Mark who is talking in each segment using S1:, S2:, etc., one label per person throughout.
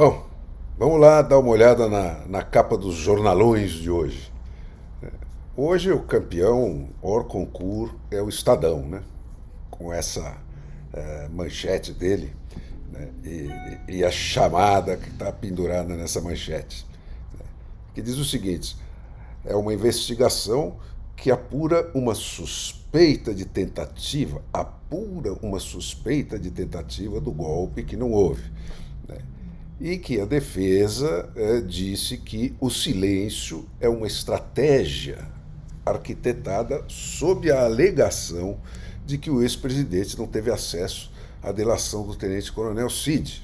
S1: Bom, vamos lá dar uma olhada na capa dos jornalões de hoje. Hoje o campeão hors concurso é o Estadão, né? Com essa manchete dele, né? E a chamada que está pendurada nessa manchete, né? Que diz o seguinte: é uma investigação que apura uma suspeita de tentativa do golpe que não houve, né? E que a defesa disse que o silêncio é uma estratégia arquitetada sob a alegação de que o ex-presidente não teve acesso à delação do tenente-coronel Cid.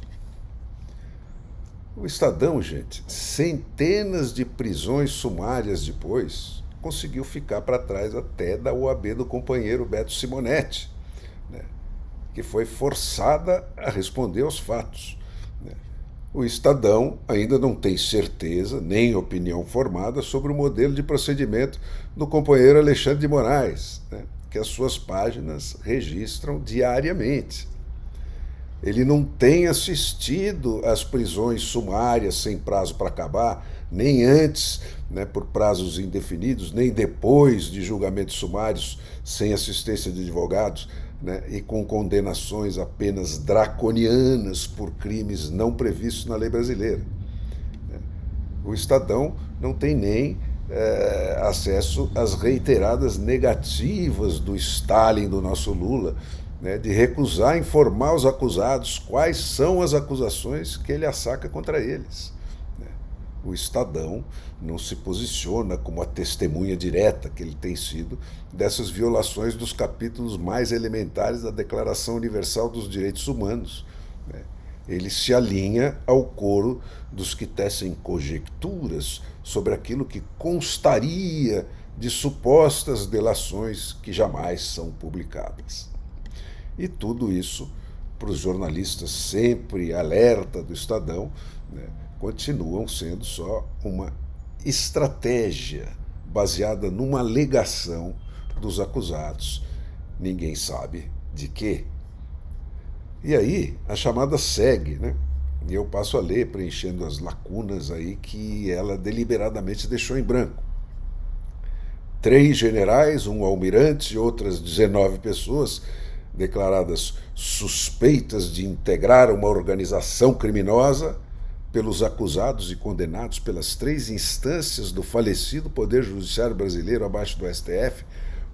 S1: O Estadão, gente, centenas de prisões sumárias depois, conseguiu ficar para trás até da OAB do companheiro Beto Simonetti, né, que foi forçada a responder aos fatos. Né. O Estadão ainda não tem certeza, nem opinião formada sobre o modelo de procedimento do companheiro Alexandre de Moraes, né, que as suas páginas registram diariamente. Ele não tem assistido às prisões sumárias sem prazo para acabar, nem antes, né, por prazos indefinidos, nem depois de julgamentos sumários sem assistência de advogados, né, e com condenações apenas draconianas por crimes não previstos na lei brasileira. O Estadão não tem nem acesso às reiteradas negativas do Stalin, do nosso Lula, né, de recusar informar os acusados quais são as acusações que ele assaca contra eles. O Estadão não se posiciona como a testemunha direta que ele tem sido dessas violações dos capítulos mais elementares da Declaração Universal dos Direitos Humanos. Ele se alinha ao coro dos que tecem conjecturas sobre aquilo que constaria de supostas delações que jamais são publicadas. E tudo isso, para os jornalistas sempre alerta do Estadão, né, continuam sendo só uma estratégia baseada numa alegação dos acusados. Ninguém sabe de quê. E aí a chamada segue, né? E eu passo a ler, preenchendo as lacunas aí que ela deliberadamente deixou em branco. 3 generais, um almirante e outras 19 pessoas declaradas suspeitas de integrar uma organização criminosa pelos acusados e condenados pelas 3 instâncias do falecido Poder Judiciário brasileiro abaixo do STF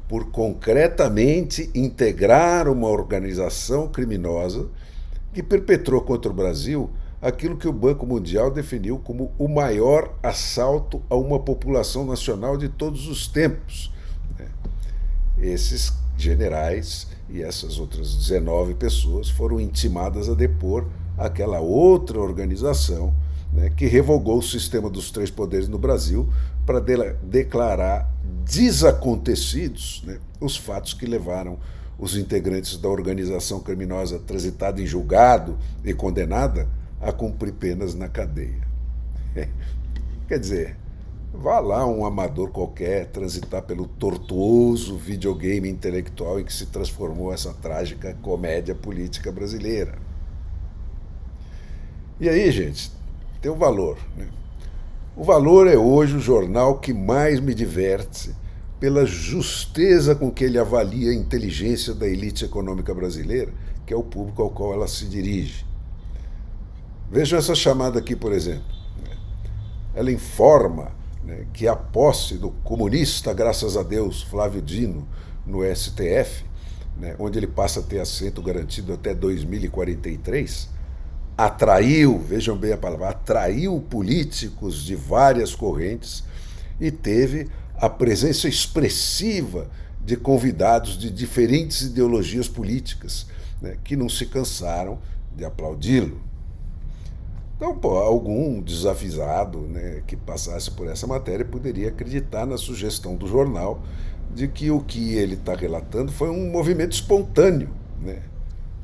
S1: por concretamente integrar uma organização criminosa que perpetrou contra o Brasil aquilo que o Banco Mundial definiu como o maior assalto a uma população nacional de todos os tempos. Esses generais e essas outras 19 pessoas foram intimadas a depor aquela outra organização, né, que revogou o sistema dos 3 poderes no Brasil para declarar desacontecidos, né, os fatos que levaram os integrantes da organização criminosa transitada em julgado e condenada a cumprir penas na cadeia. Quer dizer, vá lá um amador qualquer transitar pelo tortuoso videogame intelectual em que se transformou essa trágica comédia política brasileira. E aí, gente, tem o Valor, né? O Valor é hoje o jornal que mais me diverte pela justeza com que ele avalia a inteligência da elite econômica brasileira, que é o público ao qual ela se dirige. Vejam essa chamada aqui, por exemplo. Ela informa, né, que a posse do comunista, graças a Deus, Flávio Dino, no STF, né, onde ele passa a ter assento garantido até 2043, atraiu, vejam bem a palavra, atraiu políticos de várias correntes e teve a presença expressiva de convidados de diferentes ideologias políticas, né, que não se cansaram de aplaudi-lo. Então, algum desavisado, né, que passasse por essa matéria poderia acreditar na sugestão do jornal de que o que ele está relatando foi um movimento espontâneo, né?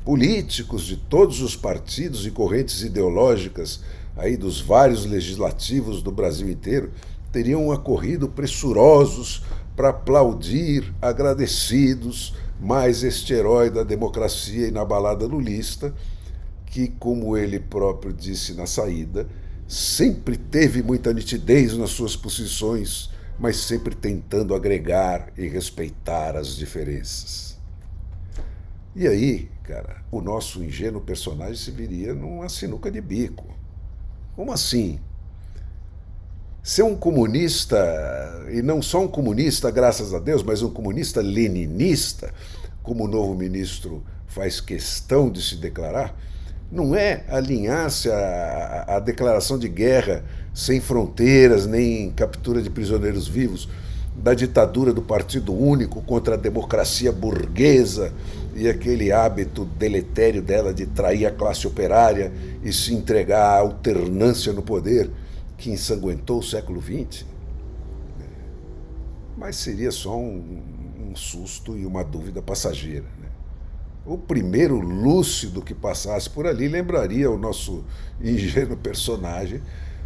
S1: Políticos de todos os partidos e correntes ideológicas aí dos vários legislativos do Brasil inteiro teriam acorrido pressurosos para aplaudir, agradecidos, mais este herói da democracia inabalada lulista, que, como ele próprio disse na saída, sempre teve muita nitidez nas suas posições, mas sempre tentando agregar e respeitar as diferenças. E aí, cara, o nosso ingênuo personagem se viria numa sinuca de bico. Como assim? Ser um comunista, e não só um comunista, graças a Deus, mas um comunista leninista, como o novo ministro faz questão de se declarar, não é alinhar-se à declaração de guerra sem fronteiras, nem captura de prisioneiros vivos, da ditadura do Partido Único contra a democracia burguesa e aquele hábito deletério dela de trair a classe operária e se entregar à alternância no poder que ensanguentou o século XX. Mas seria só um susto e uma dúvida passageira. O primeiro lúcido que passasse por ali lembraria o nosso ingênuo personagem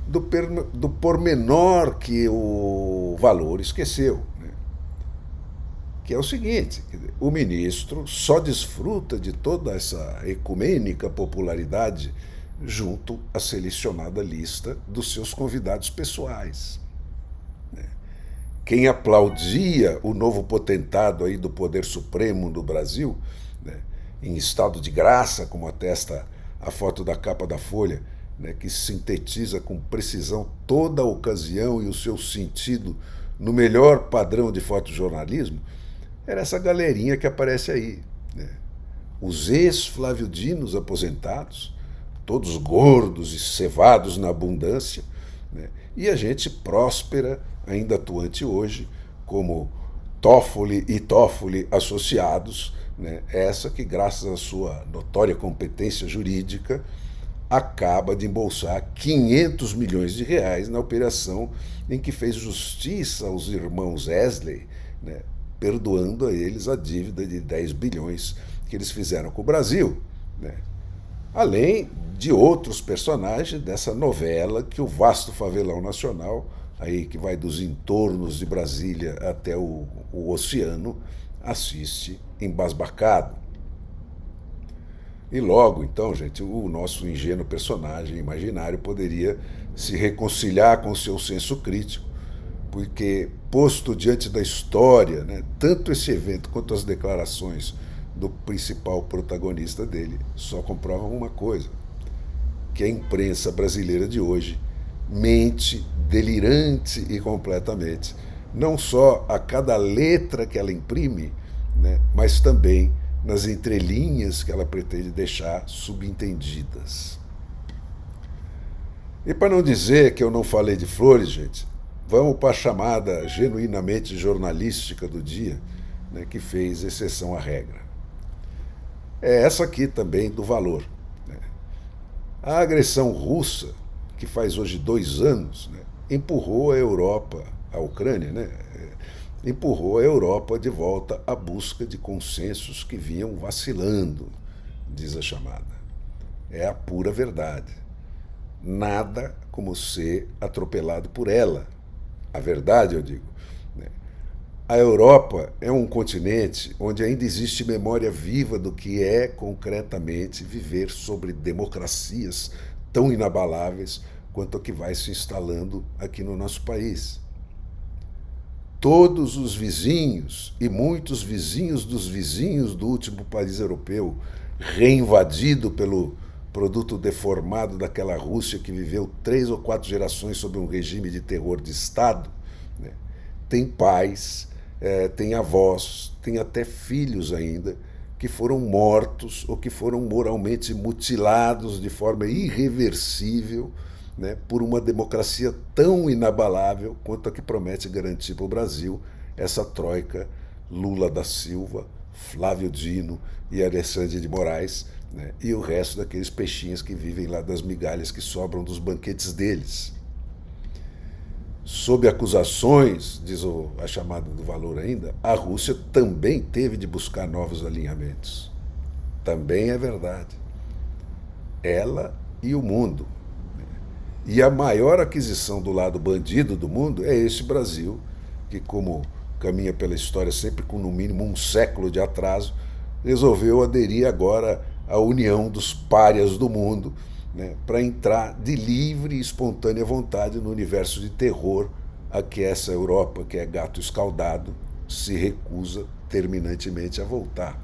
S1: do pormenor que o Valor esqueceu, que é o seguinte: o ministro só desfruta de toda essa ecumênica popularidade junto à selecionada lista dos seus convidados pessoais. Quem aplaudia o novo potentado aí do Poder Supremo do Brasil, em estado de graça, como atesta a foto da capa da Folha, que sintetiza com precisão toda a ocasião e o seu sentido no melhor padrão de fotojornalismo, era essa galerinha que aparece aí. Os ex-flaviodinos aposentados, todos gordos e cevados na abundância, e a gente próspera, ainda atuante hoje, como Toffoli e Toffoli associados, essa que, graças à sua notória competência jurídica, acaba de embolsar 500 milhões de reais na operação em que fez justiça aos irmãos Esley, perdoando a eles a dívida de 10 bilhões que eles fizeram com o Brasil. Além de outros personagens dessa novela que o vasto favelão nacional, aí que vai dos entornos de Brasília até o oceano, assiste embasbacado. E logo, então, gente, o nosso ingênuo personagem imaginário poderia se reconciliar com o seu senso crítico, porque, posto diante da história, tanto esse evento quanto as declarações do principal protagonista dele só comprovam uma coisa: que a imprensa brasileira de hoje mente delirante e completamente, não só a cada letra que ela imprime, mas também nas entrelinhas que ela pretende deixar subentendidas. E para não dizer que eu não falei de flores, gente, vamos para a chamada genuinamente jornalística do dia, que fez exceção à regra. É essa aqui também do Valor. A agressão russa, que faz hoje 2 anos, empurrou a Europa, a Ucrânia, empurrou a Europa de volta à busca de consensos que vinham vacilando, diz a chamada. É a pura verdade. Nada como ser atropelado por ela. A verdade, eu digo. A Europa é um continente onde ainda existe memória viva do que é concretamente viver sobre democracias tão inabaláveis quanto a que vai se instalando aqui no nosso país. Todos os vizinhos e muitos vizinhos dos vizinhos do último país europeu, reinvadido pelo produto deformado daquela Rússia que viveu 3 ou 4 gerações sob um regime de terror de Estado, tem pais, tem avós, tem até filhos ainda, que foram mortos ou que foram moralmente mutilados de forma irreversível, por uma democracia tão inabalável quanto a que promete garantir para o Brasil essa troika Lula da Silva, Flávio Dino e Alexandre de Moraes, e o resto daqueles peixinhos que vivem lá das migalhas que sobram dos banquetes deles. Sob acusações, diz a chamada do Valor ainda, a Rússia também teve de buscar novos alinhamentos. Também é verdade. Ela e o mundo. E a maior aquisição do lado bandido do mundo é esse Brasil, que, como caminha pela história sempre com no mínimo um século de atraso, resolveu aderir agora a união dos párias do mundo, né, para entrar de livre e espontânea vontade no universo de terror a que essa Europa, que é gato escaldado, se recusa terminantemente a voltar.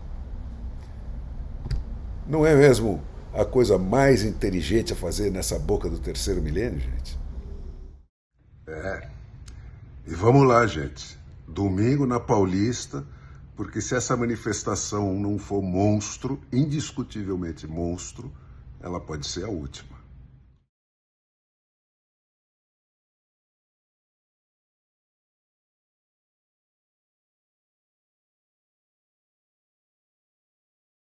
S1: Não é mesmo a coisa mais inteligente a fazer nessa boca do terceiro milênio, gente? E vamos lá, gente. Domingo na Paulista, porque se essa manifestação não for monstro, indiscutivelmente monstro, ela pode ser a última.